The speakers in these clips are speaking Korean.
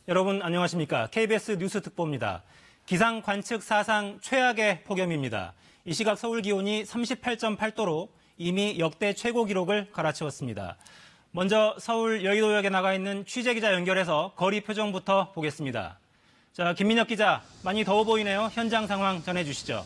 여러분 안녕하십니까? KBS 뉴스 특보입니다. 기상 관측 사상 최악의 폭염입니다. 이 시각 서울 기온이 38.8도로 이미 역대 최고 기록을 갈아치웠습니다. 먼저 서울 여의도역에 나가 있는 취재기자 연결해서 거리 표정부터 보겠습니다. 자, 김민혁 기자, 많이 더워 보이네요. 현장 상황 전해주시죠.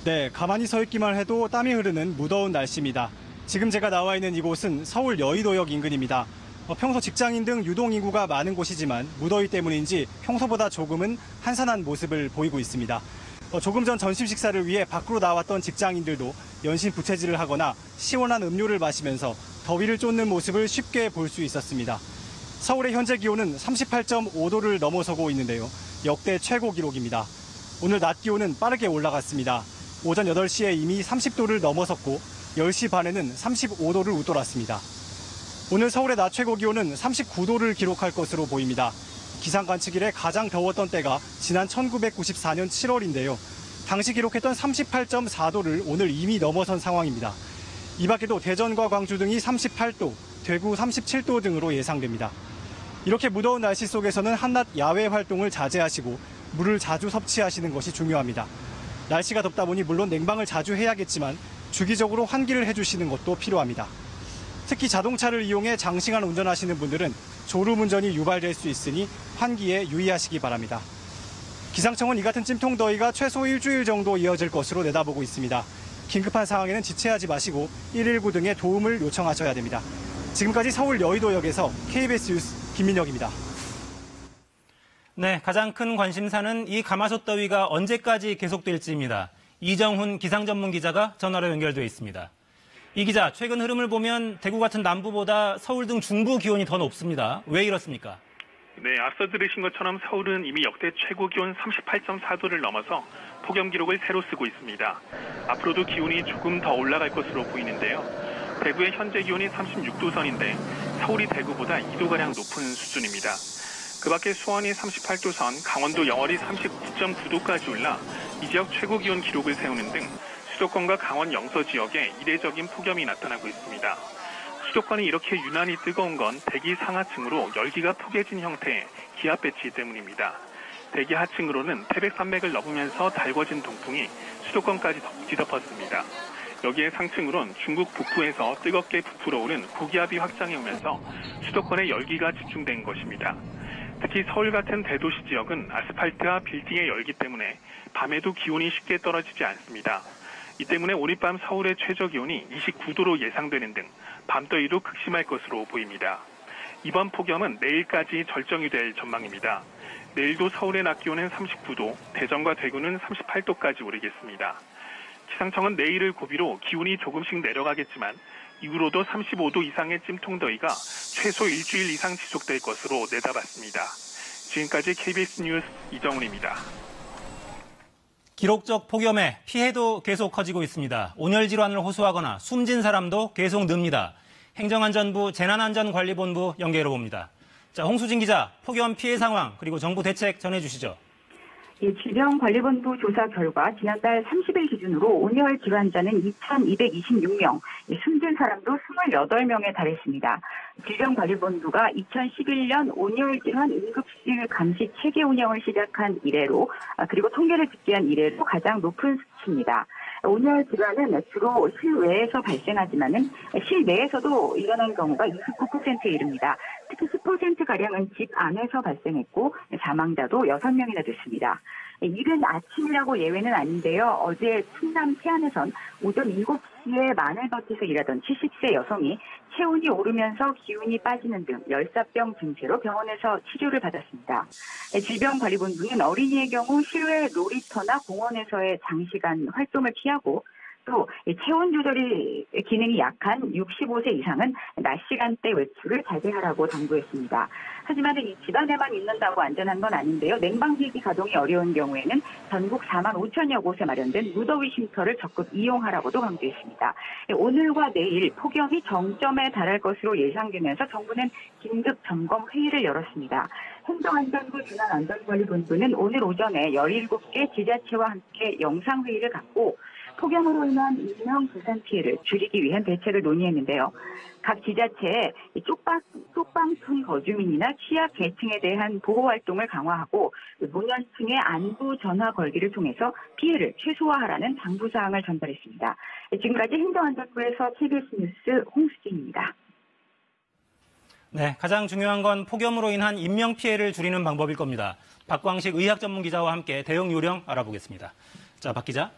네, 가만히 서 있기만 해도 땀이 흐르는 무더운 날씨입니다. 지금 제가 나와 있는 이곳은 서울 여의도역 인근입니다. 평소 직장인 등 유동인구가 많은 곳이지만 무더위 때문인지 평소보다 조금은 한산한 모습을 보이고 있습니다. 조금 전 점심 식사를 위해 밖으로 나왔던 직장인들도 연신 부채질을 하거나 시원한 음료를 마시면서 더위를 쫓는 모습을 쉽게 볼 수 있었습니다. 서울의 현재 기온은 38.5도를 넘어서고 있는데요. 역대 최고 기록입니다. 오늘 낮 기온은 빠르게 올라갔습니다. 오전 8시에 이미 30도를 넘어섰고 10시 반에는 35도를 웃돌았습니다. 오늘 서울의 낮 최고 기온은 39도를 기록할 것으로 보입니다. 기상 관측 이래 가장 더웠던 때가 지난 1994년 7월인데요. 당시 기록했던 38.4도를 오늘 이미 넘어선 상황입니다. 이 밖에도 대전과 광주 등이 38도, 대구 37도 등으로 예상됩니다. 이렇게 무더운 날씨 속에서는 한낮 야외 활동을 자제하시고 물을 자주 섭취하시는 것이 중요합니다. 날씨가 덥다 보니 물론 냉방을 자주 해야겠지만 주기적으로 환기를 해주시는 것도 필요합니다. 특히 자동차를 이용해 장시간 운전하시는 분들은 졸음운전이 유발될 수 있으니 환기에 유의하시기 바랍니다. 기상청은 이 같은 찜통더위가 최소 일주일 정도 이어질 것으로 내다보고 있습니다. 긴급한 상황에는 지체하지 마시고 119 등의 도움을 요청하셔야 됩니다. 지금까지 서울 여의도역에서 KBS 뉴스 김민혁입니다. 네, 가장 큰 관심사는 이 가마솥 더위가 언제까지 계속될지입니다. 이정훈 기상전문기자가 전화로 연결돼 있습니다. 이 기자, 최근 흐름을 보면 대구 같은 남부보다 서울 등 중부 기온이 더 높습니다. 왜 이렇습니까? 네, 앞서 들으신 것처럼 서울은 이미 역대 최고 기온 38.4도를 넘어서 폭염 기록을 새로 쓰고 있습니다. 앞으로도 기온이 조금 더 올라갈 것으로 보이는데요. 대구의 현재 기온이 36도 선인데 서울이 대구보다 2도가량 높은 수준입니다. 그 밖에 수원이 38도 선, 강원도 영월이 39.9도까지 올라 이 지역 최고 기온 기록을 세우는 등 수도권과 강원 영서 지역에 이례적인 폭염이 나타나고 있습니다. 수도권이 이렇게 유난히 뜨거운 건 대기 상하층으로 열기가 포개진 형태의 기압 배치 때문입니다. 대기 하층으로는 태백산맥을 넘으면서 달궈진 동풍이 수도권까지 뒤덮었습니다. 여기에 상층으론 중국 북부에서 뜨겁게 부풀어 오른 고기압이 확장해 오면서 수도권에 열기가 집중된 것입니다. 특히 서울 같은 대도시 지역은 아스팔트와 빌딩의 열기 때문에 밤에도 기온이 쉽게 떨어지지 않습니다. 이 때문에 오늘 밤 서울의 최저 기온이 29도로 예상되는 등 밤더위도 극심할 것으로 보입니다. 이번 폭염은 내일까지 절정이 될 전망입니다. 내일도 서울의 낮 기온은 39도, 대전과 대구는 38도까지 오르겠습니다. 기상청은 내일을 고비로 기온이 조금씩 내려가겠지만 이후로도 35도 이상의 찜통더위가 최소 일주일 이상 지속될 것으로 내다봤습니다. 지금까지 KBS 뉴스 이정훈입니다. 기록적 폭염에 피해도 계속 커지고 있습니다. 온열 질환을 호소하거나 숨진 사람도 계속 늡니다. 행정안전부 재난안전관리본부 연결해 봅니다. 자, 홍수진 기자, 폭염 피해 상황 그리고 정부 대책 전해주시죠. 질병관리본부 조사 결과 지난달 30일 기준으로 온열 질환자는 2,226명, 숨진 사람도 28명에 달했습니다. 질병관리본부가 2011년 온열 질환 응급실 감시 체계 운영을 시작한 이래로, 그리고 통계를 집계한 이래로 가장 높은 수치입니다. 온열 질환은 주로 실외에서 발생하지만은 실내에서도 일어나는 경우가 29%에 이릅니다. 특히 10%가량은 집 안에서 발생했고 사망자도 6명이나 됐습니다. 이른 아침이라고 예외는 아닌데요. 어제 충남 태안에선 오전 7시에 마늘밭에서 일하던 70세 여성이 체온이 오르면서 기운이 빠지는 등 열사병 증세로 병원에서 치료를 받았습니다. 질병관리본부는 어린이의 경우 실외 놀이터나 공원에서의 장시간 활동을 피하고 또 체온 조절이 기능이 약한 65세 이상은 낮 시간대 외출을 자제하라고 당부했습니다. 하지만 이 집안에만 있는다고 안전한 건 아닌데요. 냉방기기 가동이 어려운 경우에는 전국 4만 5천여 곳에 마련된 무더위 쉼터를 적극 이용하라고도 강조했습니다. 오늘과 내일 폭염이 정점에 달할 것으로 예상되면서 정부는 긴급 점검 회의를 열었습니다. 행정안전부 재난안전관리본부는 오늘 오전에 17개 지자체와 함께 영상회의를 갖고 폭염으로 인한 인명 부산 피해를 줄이기 위한 대책을 논의했는데요. 각 지자체에 쪽방촌 거주민이나 취약 계층에 대한 보호 활동을 강화하고 노년층의 안부 전화 걸기를 통해서 피해를 최소화하라는 당부사항을 전달했습니다. 지금까지 행정안전부에서 KBS 뉴스 홍수진입니다. 네, 가장 중요한 건 폭염으로 인한 인명피해를 줄이는 방법일 겁니다. 박광식 의학 전문 기자와 함께 대응 요령 알아보겠습니다. 자, 박 기자.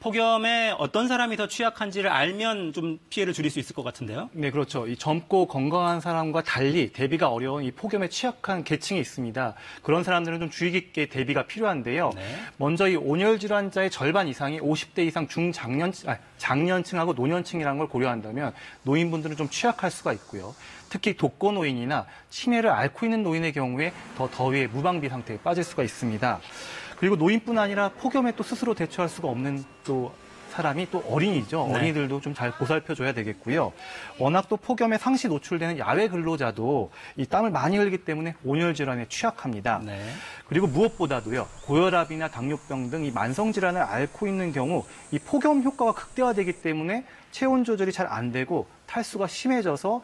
폭염에 어떤 사람이 더 취약한지를 알면 좀 피해를 줄일 수 있을 것 같은데요. 네, 그렇죠. 이 젊고 건강한 사람과 달리 대비가 어려운 이 폭염에 취약한 계층이 있습니다. 그런 사람들은 좀 주의 깊게 대비가 필요한데요. 네. 먼저 이 온열 질환자의 절반 이상이 50대 이상 장년층하고 노년층이라는 걸 고려한다면 노인분들은 좀 취약할 수가 있고요. 특히 독거노인이나 치매를 앓고 있는 노인의 경우에 더 더위에 무방비 상태에 빠질 수가 있습니다. 그리고 노인뿐 아니라 폭염에 또 스스로 대처할 수가 없는 또 사람이 또 어린이죠. 네. 어린이들도 좀 잘 보살펴줘야 되겠고요. 워낙 또 폭염에 상시 노출되는 야외 근로자도 이 땀을 많이 흘리기 때문에 온열 질환에 취약합니다. 네. 그리고 무엇보다도요. 고혈압이나 당뇨병 등 이 만성 질환을 앓고 있는 경우 이 폭염 효과가 극대화되기 때문에 체온 조절이 잘 안 되고 탈수가 심해져서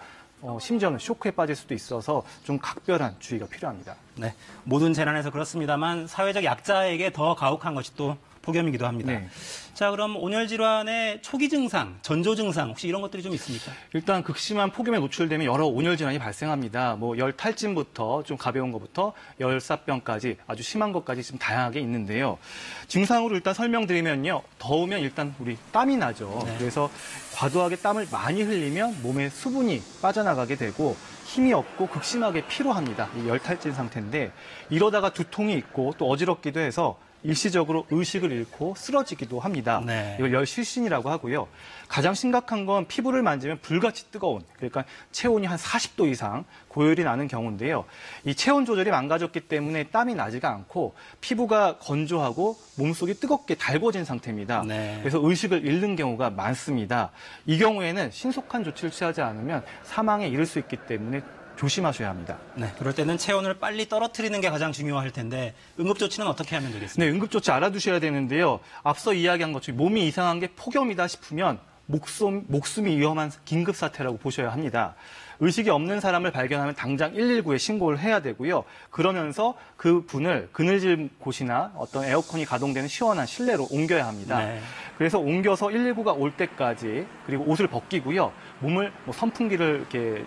심지어는 쇼크에 빠질 수도 있어서 좀 각별한 주의가 필요합니다. 네, 모든 재난에서 그렇습니다만 사회적 약자에게 더 가혹한 것이 또 폭염이기도 합니다. 네. 자, 그럼 온열 질환의 초기 증상, 전조 증상 혹시 이런 것들이 좀 있습니까? 일단 극심한 폭염에 노출되면 여러 온열 질환이 발생합니다. 뭐 열 탈진부터 좀 가벼운 것부터 열사병까지 아주 심한 것까지 좀 다양하게 있는데요. 증상으로 일단 설명드리면요. 더우면 일단 우리 땀이 나죠. 네. 그래서 과도하게 땀을 많이 흘리면 몸에 수분이 빠져나가게 되고 힘이 없고 극심하게 피로합니다. 이 열탈진 상태인데 이러다가 두통이 있고 또 어지럽기도 해서 일시적으로 의식을 잃고 쓰러지기도 합니다. 네. 이걸 열실신이라고 하고요. 가장 심각한 건 피부를 만지면 불같이 뜨거운, 그러니까 체온이 한 40도 이상 고열이 나는 경우인데요. 이 체온 조절이 망가졌기 때문에 땀이 나지가 않고 피부가 건조하고 몸속이 뜨겁게 달궈진 상태입니다. 네. 그래서 의식을 잃는 경우가 많습니다. 이 경우에는 신속한 조치를 취하지 않으면 사망에 이를 수 있기 때문에 조심하셔야 합니다. 네, 그럴 때는 체온을 빨리 떨어뜨리는 게 가장 중요할 텐데 응급조치는 어떻게 하면 되겠습니까? 네, 응급조치 알아두셔야 되는데요. 앞서 이야기한 것처럼 몸이 이상한 게 폭염이다 싶으면 목숨이 위험한 긴급사태라고 보셔야 합니다. 의식이 없는 사람을 발견하면 당장 119에 신고를 해야 되고요. 그러면서 그 분을 그늘진 곳이나 어떤 에어컨이 가동되는 시원한 실내로 옮겨야 합니다. 네. 그래서 옮겨서 119가 올 때까지 그리고 옷을 벗기고요. 몸을 선풍기를 이렇게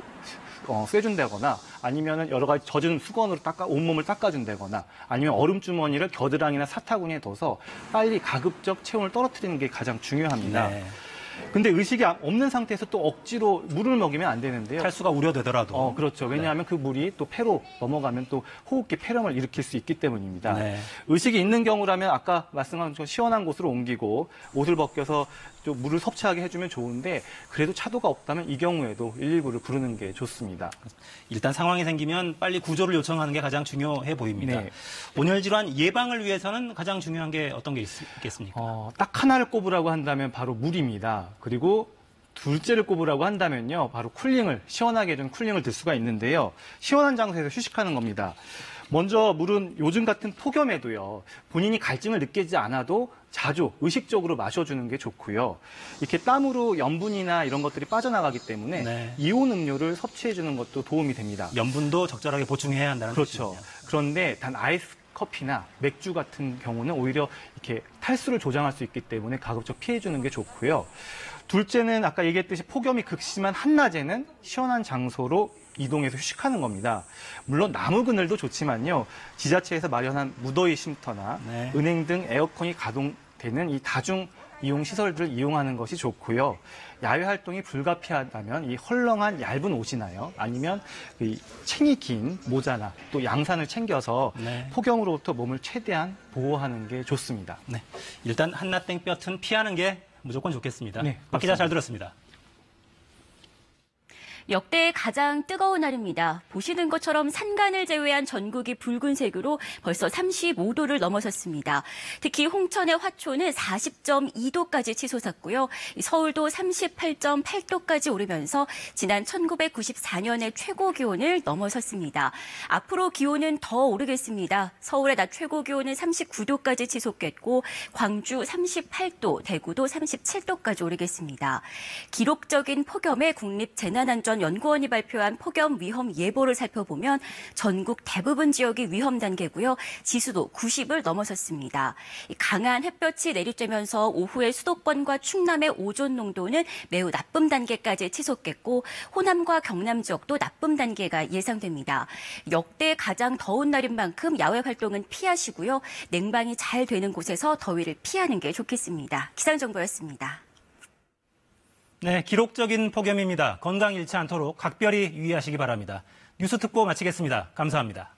쐬준다거나 아니면 여러 가지 젖은 수건으로 온몸을 닦아준다거나 아니면 얼음주머니를 겨드랑이나 사타구니에 둬서 빨리 가급적 체온을 떨어뜨리는 게 가장 중요합니다. 네. 근데 의식이 없는 상태에서 또 억지로 물을 먹이면 안 되는데요. 탈수가 우려되더라도. 그렇죠. 왜냐하면 그 물이 또 폐로 넘어가면 또 호흡기 폐렴을 일으킬 수 있기 때문입니다. 네. 의식이 있는 경우라면 아까 말씀한 것처럼 시원한 곳으로 옮기고 옷을 벗겨서 좀 물을 섭취하게 해주면 좋은데 그래도 차도가 없다면 이 경우에도 119를 부르는 게 좋습니다. 일단 상황이 생기면 빨리 구조를 요청하는 게 가장 중요해 보입니다. 네. 온열 질환 예방을 위해서는 가장 중요한 게 어떤 게 있겠습니까? 딱 하나를 꼽으라고 한다면 바로 물입니다. 그리고 둘째를 꼽으라고 한다면요. 바로 시원하게 해주는 쿨링을 들 수가 있는데요. 시원한 장소에서 휴식하는 겁니다. 먼저 물은 요즘 같은 폭염에도요. 본인이 갈증을 느끼지 않아도 자주 의식적으로 마셔주는 게 좋고요. 이렇게 땀으로 염분이나 이런 것들이 빠져나가기 때문에 네. 이온 음료를 섭취해주는 것도 도움이 됩니다. 염분도 적절하게 보충해야 한다는 그렇죠. 뜻이군요. 그런데 단 아이스 커피나 맥주 같은 경우는 오히려 이렇게 탈수를 조장할 수 있기 때문에 가급적 피해주는 게 좋고요. 둘째는 아까 얘기했듯이 폭염이 극심한 한낮에는 시원한 장소로 이동해서 휴식하는 겁니다. 물론 나무 그늘도 좋지만요. 지자체에서 마련한 무더위 쉼터나 네. 은행 등 에어컨이 가동되는 이 다중 이용 시설들을 이용하는 것이 좋고요. 야외 활동이 불가피하다면 이 헐렁한 얇은 옷이나요. 아니면 챙이 긴 모자나 또 양산을 챙겨서 네. 폭염으로부터 몸을 최대한 보호하는 게 좋습니다. 네. 일단 한낮 땡볕은 피하는 게 무조건 좋겠습니다. 네, 박 기자 잘 들었습니다. 역대 가장 뜨거운 날입니다. 보시는 것처럼 산간을 제외한 전국이 붉은색으로 벌써 35도를 넘어섰습니다. 특히 홍천의 화초는 40.2도까지 치솟았고요. 서울도 38.8도까지 오르면서 지난 1994년의 최고 기온을 넘어섰습니다. 앞으로 기온은 더 오르겠습니다. 서울의 낮 최고 기온은 39도까지 치솟겠고 광주 38도, 대구도 37도까지 오르겠습니다. 기록적인 폭염에 국립재난안전연구원이 발표한 폭염 위험 예보를 살펴보면 전국 대부분 지역이 위험 단계고요. 지수도 90을 넘어섰습니다. 강한 햇볕이 내리쬐면서 오후에 수도권과 충남의 오존 농도는 매우 나쁨 단계까지 치솟겠고 호남과 경남 지역도 나쁨 단계가 예상됩니다. 역대 가장 더운 날인 만큼 야외 활동은 피하시고요. 냉방이 잘 되는 곳에서 더위를 피하는 게 좋겠습니다. 기상정보였습니다. 네, 기록적인 폭염입니다. 건강 잃지 않도록 각별히 유의하시기 바랍니다. 뉴스 특보 마치겠습니다. 감사합니다.